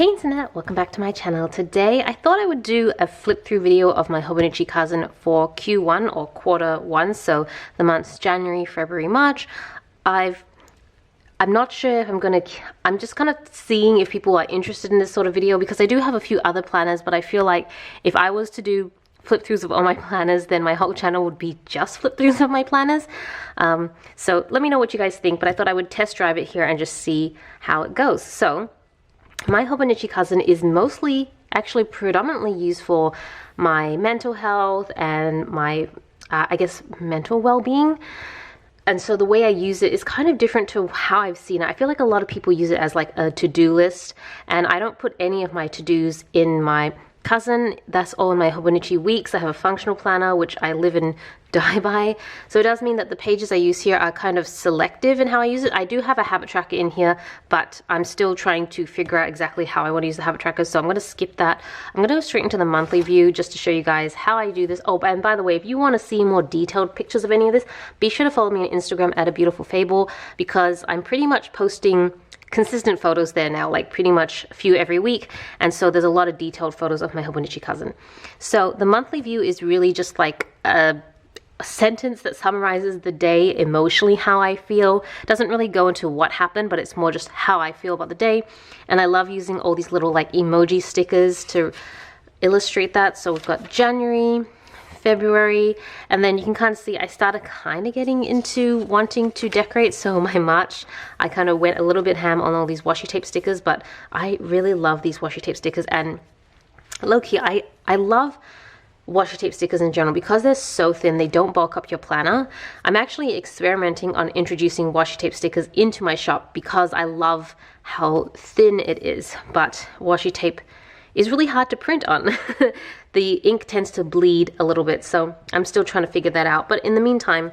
Hey internet, welcome back to my channel. Today I thought I would do a flip through video of my Hobonichi cousin for Q1 or quarter one, so the months January, February, March. I'm not sure if I'm just kind of seeing if people are interested in this sort of video, because I do have a few other planners, but I feel like if I was to do flip throughs of all my planners, then my whole channel would be just flip throughs of my planners. So let me know what you guys think, but I thought I would test drive it here and just see how it goes. So my Hobonichi cousin is mostly, actually predominantly used for my mental health and my, I guess, mental well-being. And so the way I use it is kind of different to how I've seen it. I feel like a lot of people use it as like a to-do list, and I don't put any of my to-dos in my cousin. That's all in my Hobonichi weeks. I have a functional planner which I live and die by, so it does mean that the pages I use here are kind of selective in how I use it. I do have a habit tracker in here, but I'm still trying to figure out exactly how I want to use the habit tracker, so I'm going to skip that. I'm going to go straight into the monthly view just to show you guys how I do this. Oh, and by the way, if you want to see more detailed pictures of any of this, be sure to follow me on Instagram at @abeautifulfable, because I'm pretty much posting consistent photos there now, like pretty much a few every week, and so there's a lot of detailed photos of my Hobonichi cousin. So the monthly view is really just like a sentence that summarizes the day emotionally, how I feel. It doesn't really go into what happened, but it's more just how I feel about the day. And I love using all these little like emoji stickers to illustrate that. So we've got January, February, and then you can kind of see I started kind of getting into wanting to decorate. So my March, I kind of went a little bit ham on all these washi tape stickers, but I really love these washi tape stickers. And low-key, I love washi tape stickers in general because they're so thin, they don't bulk up your planner. I'm actually experimenting on introducing washi tape stickers into my shop because I love how thin it is, but washi tape is really hard to print on. The ink tends to bleed a little bit, so I'm still trying to figure that out. But in the meantime,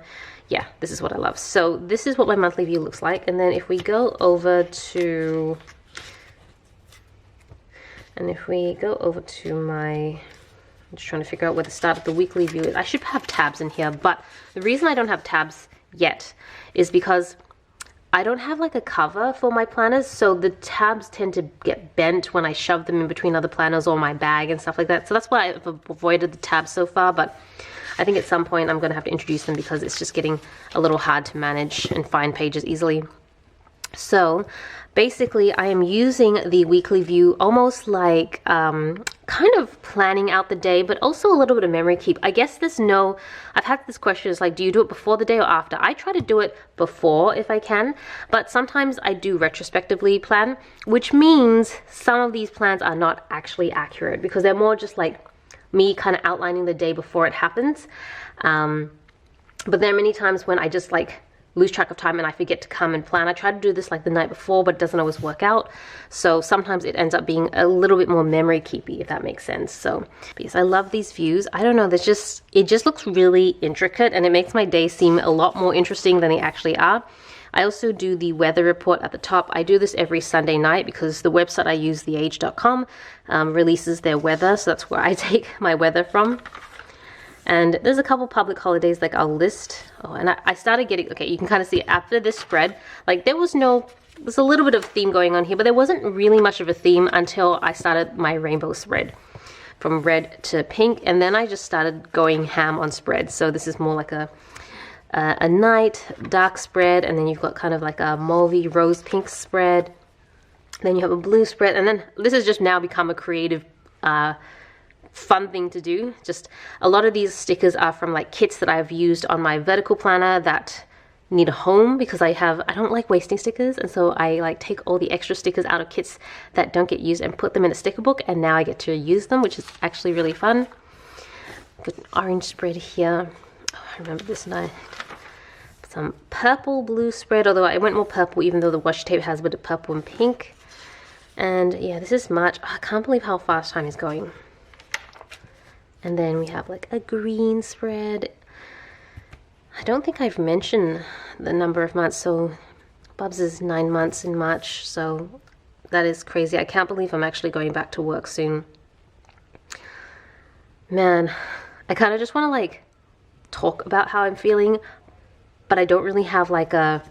yeah, this is what I love. So this is what my monthly view looks like. And then if we go over to my, I'm just trying to figure out where the start of the weekly view is. I should have tabs in here, but the reason I don't have tabs yet is because I don't have like a cover for my planners, so the tabs tend to get bent when I shove them in between other planners or my bag and stuff like that. So that's why I've avoided the tabs so far, but I think at some point I'm going to have to introduce them because it's just getting a little hard to manage and find pages easily. So basically I am using the weekly view almost like kind of planning out the day, but also a little bit of memory keep. I guess I've had this question, is like, do you do it before the day or after? I try to do it before if I can, but sometimes I do retrospectively plan, which means some of these plans are not actually accurate because they're more just like me kind of outlining the day before it happens. But there are many times when I just like lose track of time and I forget to come and plan. I try to do this like the night before, but it doesn't always work out. So sometimes it ends up being a little bit more memory keepy, if that makes sense. So yes, I love these views. I don't know, it just looks really intricate and it makes my day seem a lot more interesting than they actually are. I also do the weather report at the top. I do this every Sunday night because the website I use, theage.com, releases their weather. So that's where I take my weather from. And there's a couple public holidays like I'll list. Oh, and I started getting, okay, you can kind of see after this spread, like there's a little bit of theme going on here, but there wasn't really much of a theme until I started my rainbow spread from red to pink. And then I just started going ham on spreads. So this is more like a night dark spread. And then you've got kind of like a mauvey rose pink spread. Then you have a blue spread. And then this has just now become a creative, fun thing to do. Just a lot of these stickers are from like kits that I've used on my vertical planner that need a home because I don't like wasting stickers, and so I like take all the extra stickers out of kits that don't get used and put them in a sticker book, and now I get to use them, which is actually really fun. Got an orange spread here. Oh, I remember this night. Some purple blue spread, although I went more purple even though the washi tape has a bit of purple and pink. And yeah, this is March. Oh, I can't believe how fast time is going. And then we have like a green spread. I don't think I've mentioned the number of months. So Bubs is 9 months in March. So that is crazy. I can't believe I'm actually going back to work soon. Man, I kind of just want to like talk about how I'm feeling, but I don't really have like I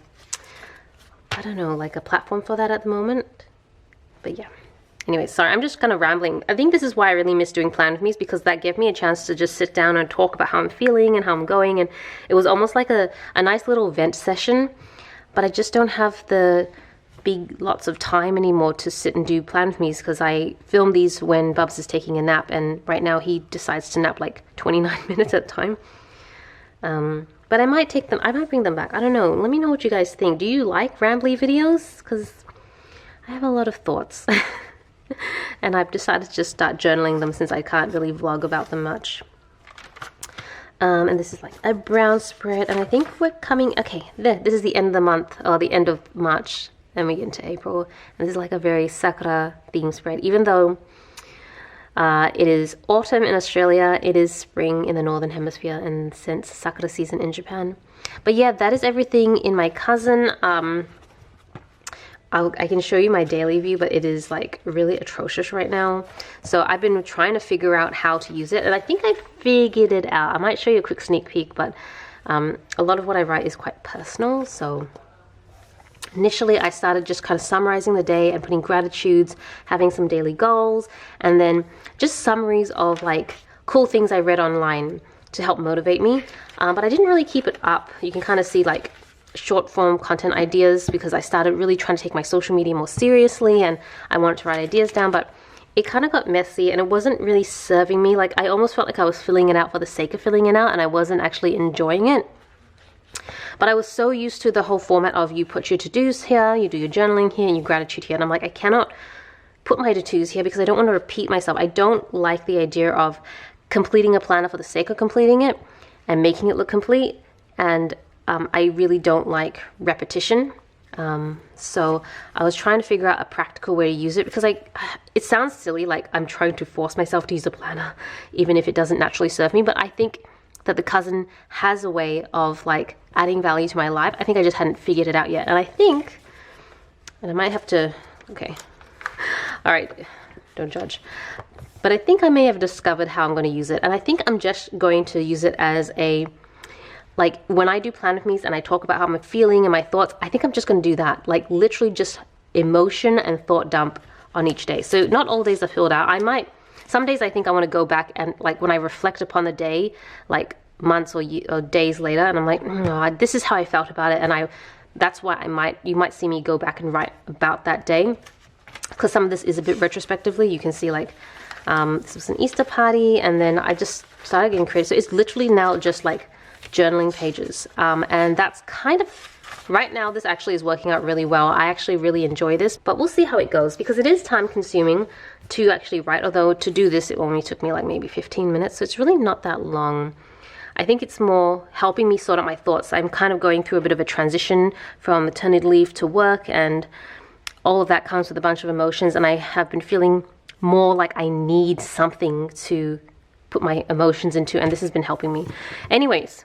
don't know, like a platform for that at the moment. But yeah. Anyway, sorry, I'm just kind of rambling. I think this is why I really miss doing plan with me's, because that gave me a chance to just sit down and talk about how I'm feeling and how I'm going, and it was almost like a nice little vent session. But I just don't have the lots of time anymore to sit and do plan with me's, because I film these when Bubs is taking a nap, and right now he decides to nap like 29 minutes at a time. But I might bring them back. I don't know. Let me know what you guys think. Do you like rambly videos? Because I have a lot of thoughts. And I've decided to just start journaling them since I can't really vlog about them much. And this is like a brown spread, and I think we're coming, okay, this is the end of the month, or the end of March, and we get into April, and this is like a very Sakura theme spread. Even though it is autumn in Australia, it is spring in the Northern Hemisphere, and since Sakura season in Japan. But yeah, that is everything in my cousin. I can show you my daily view, but it is like really atrocious right now. So I've been trying to figure out how to use it, and I think I figured it out. I might show you a quick sneak peek, but a lot of what I write is quite personal. So initially I started just kind of summarizing the day and putting gratitudes, having some daily goals, and then just summaries of like cool things I read online to help motivate me. But I didn't really keep it up. You can kind of see like short form content ideas, because I started really trying to take my social media more seriously, and I wanted to write ideas down, but it kind of got messy and it wasn't really serving me. Like I almost felt like I was filling it out for the sake of filling it out, and I wasn't actually enjoying it. But I was so used to the whole format of you put your to-dos here, you do your journaling here, and your gratitude here, and I'm like, I cannot put my to-dos here because I don't want to repeat myself. I don't like the idea of completing a planner for the sake of completing it and making it look complete, and I really don't like repetition. So I was trying to figure out a practical way to use it, because it sounds silly, like I'm trying to force myself to use a planner, even if it doesn't naturally serve me. But I think that the cousin has a way of like adding value to my life. I think I just hadn't figured it out yet. And I think, and I might have to, okay, all right, don't judge. But I think I may have discovered how I'm going to use it. And I think I'm just going to use it as like when I do plan with me's and I talk about how I'm feeling and my thoughts, I think I'm just going to do that. Like literally just emotion and thought dump on each day. So not all days are filled out. Some days I think I want to go back and like when I reflect upon the day, like months or days later, and I'm like, oh, this is how I felt about it. And that's why you might see me go back and write about that day. Because some of this is a bit retrospectively. You can see like, this was an Easter party, and then I just started getting creative. So it's literally now just like journaling pages, and that's kind of right now this actually is working out really well. I actually really enjoy this, but we'll see how it goes, because it is time consuming to actually write, although to do this it only took me like maybe 15 minutes, so it's really not that long. I think it's more helping me sort out my thoughts. I'm kind of going through a bit of a transition from maternity leave to work, and all of that comes with a bunch of emotions, and I have been feeling more like I need something to put my emotions into, and this has been helping me. Anyways,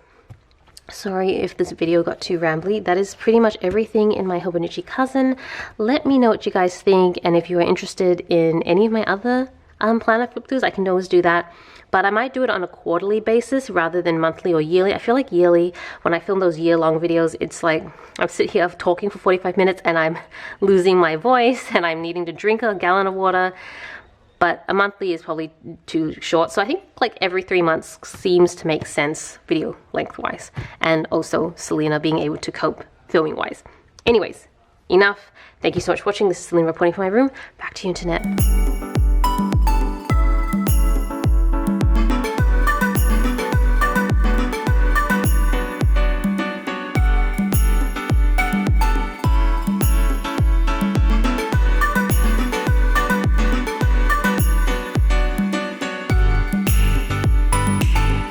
sorry if this video got too rambly. That is pretty much everything in my Hobonichi cousin. Let me know what you guys think, and if you are interested in any of my other planner flip-throughs, I can always do that. But I might do it on a quarterly basis rather than monthly or yearly. I feel like yearly, when I film those year-long videos, it's like I'm sitting here talking for 45 minutes and I'm losing my voice and I'm needing to drink a gallon of water. But a monthly is probably too short. So I think like every 3 months seems to make sense video length-wise. And also Celina being able to cope filming-wise. Anyways, enough. Thank you so much for watching. This is Celina reporting from my room. Back to you, internet.